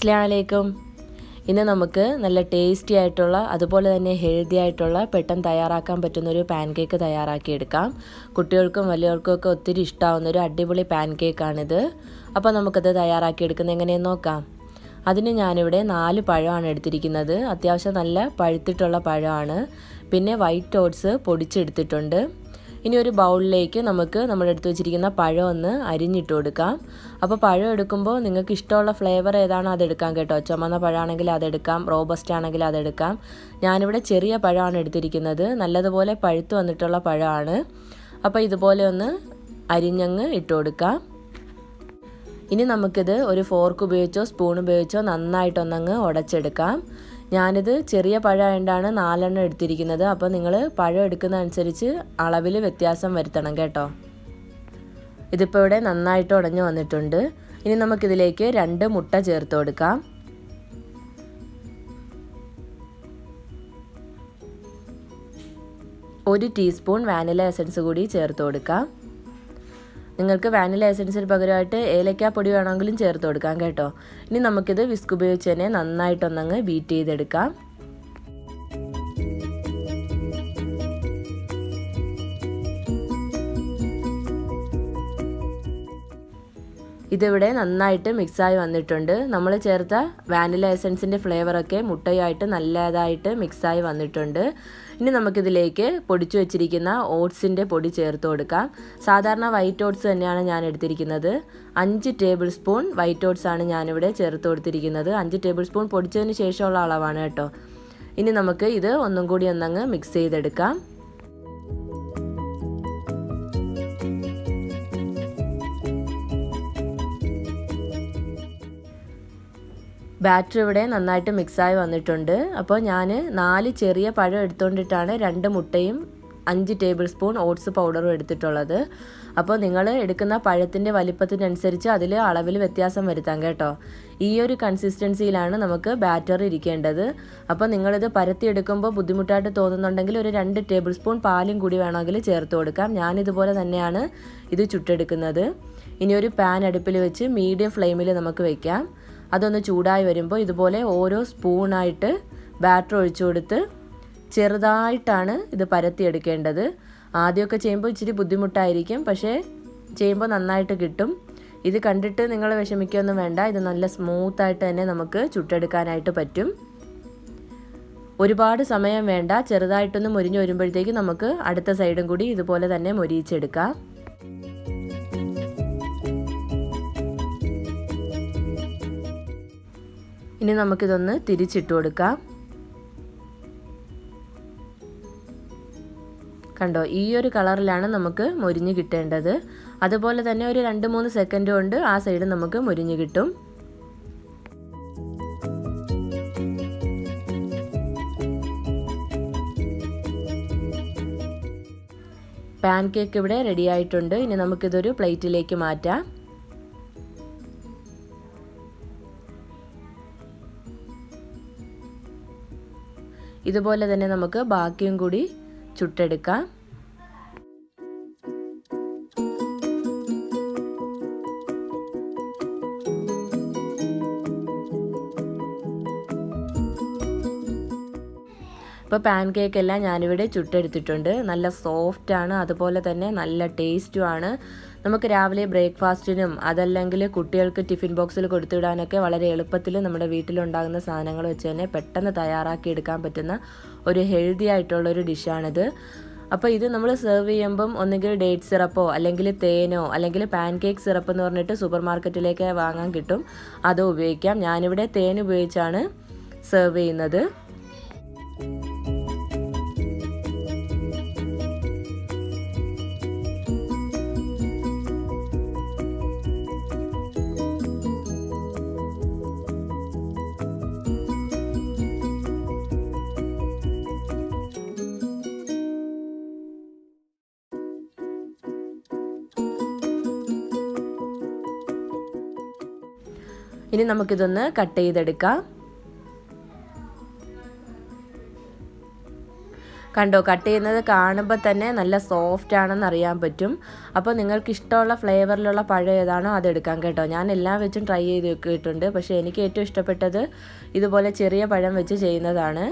അസ്സലാമു അലൈക്കും. ഇന്ന് നമുക്ക് നല്ല ടേസ്റ്റി ആയിട്ടുള്ള അതുപോലെ തന്നെ ഹെൽത്തി ആയിട്ടുള്ള പെട്ടെന്ന് തയ്യാറാക്കാൻ പറ്റുന്നൊരു പാൻ കേക്ക് തയ്യാറാക്കിയെടുക്കാം. കുട്ടികൾക്കും വലിയവർക്കും ഒക്കെ ഒത്തിരി ഇഷ്ടമാവുന്നൊരു അടിപൊളി പാൻ കേക്കാണിത്. അപ്പോൾ നമുക്കത് തയ്യാറാക്കിയെടുക്കുന്നത് എങ്ങനെയെന്ന് നോക്കാം. അതിന് ഞാനിവിടെ 4 പഴമാണ് എടുത്തിരിക്കുന്നത്. അത്യാവശ്യം നല്ല പഴുത്തിട്ടുള്ള പഴമാണ്. പിന്നെ വൈറ്റ് ഓട്സ് പൊടിച്ചെടുത്തിട്ടുണ്ട്. ഇനി ഒരു ബൗളിലേക്ക് നമുക്ക് നമ്മൾ എടുത്തു വെച്ചിരിക്കുന്ന പഴം ഒന്ന് അരിഞ്ഞിട്ട് കൊടുക്കാം. അപ്പോൾ പഴം എടുക്കുമ്പോൾ നിങ്ങൾക്ക് ഇഷ്ടമുള്ള ഫ്ലേവർ ഏതാണോ അതെടുക്കാം കേട്ടോ. ചുമന്ന പഴമാണെങ്കിൽ അതെടുക്കാം, റോബസ്റ്റ് ആണെങ്കിൽ അതെടുക്കാം. ഞാനിവിടെ ചെറിയ പഴമാണ് എടുത്തിരിക്കുന്നത്. നല്ലതുപോലെ പഴുത്ത് വന്നിട്ടുള്ള പഴമാണ്. അപ്പോൾ ഇതുപോലെ ഒന്ന് അരിഞ്ഞങ്ങ് ഇട്ട് കൊടുക്കാം. ഇനി നമുക്കിത് ഒരു ഫോർക്ക് ഉപയോഗിച്ചോ സ്പൂൺ ഉപയോഗിച്ചോ നന്നായിട്ടൊന്നങ്ങ് ഉടച്ചെടുക്കാം. ഞാനിത് ചെറിയ പഴമായതുകൊണ്ടാണ് 4 എണ്ണം എടുത്തിരിക്കുന്നത്. അപ്പോൾ നിങ്ങൾ പഴം എടുക്കുന്നതനുസരിച്ച് അളവിൽ വ്യത്യാസം വരുത്തണം കേട്ടോ. ഇതിപ്പോൾ ഇവിടെ നന്നായിട്ട് ഉടഞ്ഞു വന്നിട്ടുണ്ട്. ഇനി നമുക്കിതിലേക്ക് 2 മുട്ട ചേർത്ത് കൊടുക്കാം. ഒരു ടീസ്പൂൺ വാനില എസൻസ് കൂടി ചേർത്ത് കൊടുക്കാം. നിങ്ങൾക്ക് വാനില എസൻസിന് പകരമായിട്ട് ഏലക്കാപ്പൊടി വേണമെങ്കിലും ചേർത്ത് കൊടുക്കാം കേട്ടോ. ഇനി നമുക്കിത് വിസ്ക് ഉപയോഗിച്ച് തന്നെ നന്നായിട്ടൊന്നങ്ങ് ബീറ്റ് ചെയ്തെടുക്കാം. ഇതിവിടെ നന്നായിട്ട് മിക്സായി വന്നിട്ടുണ്ട്. നമ്മൾ ചേർത്ത വാനില എസൻസിൻ്റെ ഫ്ലേവറൊക്കെ മുട്ടയുമായിട്ട് നല്ലതായിട്ട് മിക്സായി വന്നിട്ടുണ്ട്. ഇനി നമുക്കിതിലേക്ക് പൊടിച്ചു വെച്ചിരിക്കുന്ന ഓട്സിൻ്റെ പൊടി ചേർത്ത് കൊടുക്കാം. സാധാരണ വൈറ്റ് ഓട്സ് തന്നെയാണ് ഞാൻ എടുത്തിരിക്കുന്നത്. 5 ടേബിൾ സ്പൂൺ വൈറ്റ് ഓട്സ് ആണ് ഞാനിവിടെ ചേർത്ത് കൊടുത്തിരിക്കുന്നത്. 5 ടേബിൾ സ്പൂൺ പൊടിച്ചതിന് ശേഷമുള്ള അളവാണ് കേട്ടോ. ഇനി നമുക്ക് ഇത് ഒന്നും കൂടി ഒന്നങ്ങ് മിക്സ് ചെയ്തെടുക്കാം. ബാറ്റർ ഇവിടെ നന്നായിട്ട് മിക്സായി വന്നിട്ടുണ്ട്. അപ്പോൾ ഞാൻ 4 ചെറിയ പഴം എടുത്തുകൊണ്ടിട്ടാണ് 2 മുട്ടയും 5 ടേബിൾ സ്പൂൺ ഓട്സ് പൗഡറും എടുത്തിട്ടുള്ളത്. അപ്പോൾ നിങ്ങൾ എടുക്കുന്ന പഴത്തിൻ്റെ വലിപ്പത്തിനനുസരിച്ച് അതിൽ അളവിൽ വ്യത്യാസം വരുത്താം കേട്ടോ. ഈ ഒരു കൺസിസ്റ്റൻസിയിലാണ് നമുക്ക് ബാറ്റർ ഇരിക്കേണ്ടത്. അപ്പോൾ നിങ്ങളിത് പരത്തിയെടുക്കുമ്പോൾ ബുദ്ധിമുട്ടായിട്ട് തോന്നുന്നുണ്ടെങ്കിൽ ഒരു 2 ടേബിൾ സ്പൂൺ പാലും കൂടി വേണമെങ്കിൽ ചേർത്ത് കൊടുക്കാം. ഞാനിതുപോലെ തന്നെയാണ് ഇത് ചുട്ടെടുക്കുന്നത്. ഇനി ഒരു പാൻ അടുപ്പിൽ വെച്ച് മീഡിയം ഫ്ലെയിമിൽ നമുക്ക് വയ്ക്കാം. അതൊന്ന് ചൂടായി വരുമ്പോൾ ഇതുപോലെ ഓരോ സ്പൂണായിട്ട് ബാറ്റർ ഒഴിച്ചു കൊടുത്ത് ചെറുതായിട്ടാണ് ഇത് പരത്തിയെടുക്കേണ്ടത്. ആദ്യമൊക്കെ ചെയ്യുമ്പോൾ ഇച്ചിരി ബുദ്ധിമുട്ടായിരിക്കും, പക്ഷേ ചെയ്യുമ്പോൾ നന്നായിട്ട് കിട്ടും. ഇത് കണ്ടിട്ട് നിങ്ങൾ വിഷമിക്കുകയൊന്നും വേണ്ട. ഇത് നല്ല സ്മൂത്തായിട്ട് തന്നെ നമുക്ക് ചുട്ടെടുക്കാനായിട്ട് പറ്റും. ഒരുപാട് സമയം വേണ്ട. ചെറുതായിട്ടൊന്ന് മുരിഞ്ഞ് വരുമ്പോഴത്തേക്ക് നമുക്ക് അടുത്ത സൈഡും കൂടി ഇതുപോലെ തന്നെ മൊരിയിച്ചെടുക്കാം. ഇനി നമുക്കിതൊന്ന് തിരിച്ചിട്ട് കൊടുക്കാം. കണ്ടോ, ഈ ഒരു കളറിലാണ് നമുക്ക് മൊരിഞ്ഞ് കിട്ടേണ്ടത്. അതുപോലെ തന്നെ ഒരു 2-3 സെക്കൻഡ് കൊണ്ട് ആ സൈഡ് നമുക്ക് മൊരിഞ്ഞ് കിട്ടും. പാൻ കേക്ക് ഇവിടെ റെഡി ആയിട്ടുണ്ട്. ഇനി നമുക്കിതൊരു പ്ലേറ്റിലേക്ക് മാറ്റാം. ഇതുപോലെ തന്നെ നമുക്ക് ബാക്കിയും കൂടി ചുട്ടെടുക്കാം. ഇപ്പോൾ പാൻ കേക്ക് എല്ലാം ഞാനിവിടെ ചുട്ടെടുത്തിട്ടുണ്ട്. നല്ല സോഫ്റ്റാണ്, അതുപോലെ തന്നെ നല്ല ടേസ്റ്റുമാണ്. നമുക്ക് രാവിലെ ബ്രേക്ക്ഫാസ്റ്റിനും അതല്ലെങ്കിൽ കുട്ടികൾക്ക് ടിഫിൻ ബോക്സിൽ കൊടുത്തുവിടാനൊക്കെ വളരെ എളുപ്പത്തിൽ നമ്മുടെ വീട്ടിലുണ്ടാകുന്ന സാധനങ്ങൾ വെച്ച് തന്നെ പെട്ടെന്ന് തയ്യാറാക്കി എടുക്കാൻ പറ്റുന്ന ഒരു ഹെൽത്തി ആയിട്ടുള്ളൊരു ഡിഷാണിത്. അപ്പോൾ ഇത് നമ്മൾ സെർവ് ചെയ്യുമ്പം ഒന്നുകിൽ ഡേറ്റ് സിറപ്പോ അല്ലെങ്കിൽ തേനോ അല്ലെങ്കിൽ പാൻ കേക്ക് സിറപ്പ് എന്ന് പറഞ്ഞിട്ട് സൂപ്പർ മാർക്കറ്റിലേക്ക് വാങ്ങാൻ കിട്ടും, അതോ ഉപയോഗിക്കാം. ഞാനിവിടെ തേൻ ഉപയോഗിച്ചാണ് സെർവ് ചെയ്യുന്നത്. ഇനി നമുക്കിതൊന്ന് കട്ട് ചെയ്തെടുക്കാം. കണ്ടോ, കട്ട് ചെയ്യുന്നത് കാണുമ്പോൾ തന്നെ നല്ല സോഫ്റ്റ് ആണെന്ന് അറിയാൻ പറ്റും. അപ്പോൾ നിങ്ങൾക്ക് ഇഷ്ടമുള്ള ഫ്ലേവറിലുള്ള പഴം ഏതാണോ അതെടുക്കാം കേട്ടോ. ഞാൻ എല്ലാം വെച്ചും ട്രൈ ചെയ്ത് നോക്കിയിട്ടുണ്ട്. പക്ഷേ എനിക്ക് ഏറ്റവും ഇഷ്ടപ്പെട്ടത് ഇതുപോലെ ചെറിയ പഴം വെച്ച് ചെയ്യുന്നതാണ്.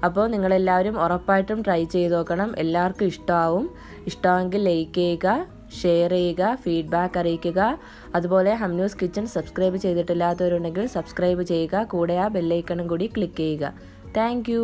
അപ്പോൾ നിങ്ങളെല്ലാവരും ഉറപ്പായിട്ടും ട്രൈ ചെയ്ത് നോക്കണം. എല്ലാവർക്കും ഇഷ്ടമാവുമെങ്കിൽ ലൈക്ക് ചെയ്യുക, ഷെയർ ചെയ്യുക, ഫീഡ്ബാക്ക് അറിയിക്കുക. അതുപോലെ ഹംനൂസ് കിച്ചൺ സബ്സ്ക്രൈബ് ചെയ്തിട്ടില്ലാത്തവരുണ്ടെങ്കിൽ സബ്സ്ക്രൈബ് ചെയ്യുക. കൂടെ ആ ബെല്ലൈക്കണും കൂടി ക്ലിക്ക് ചെയ്യുക. താങ്ക്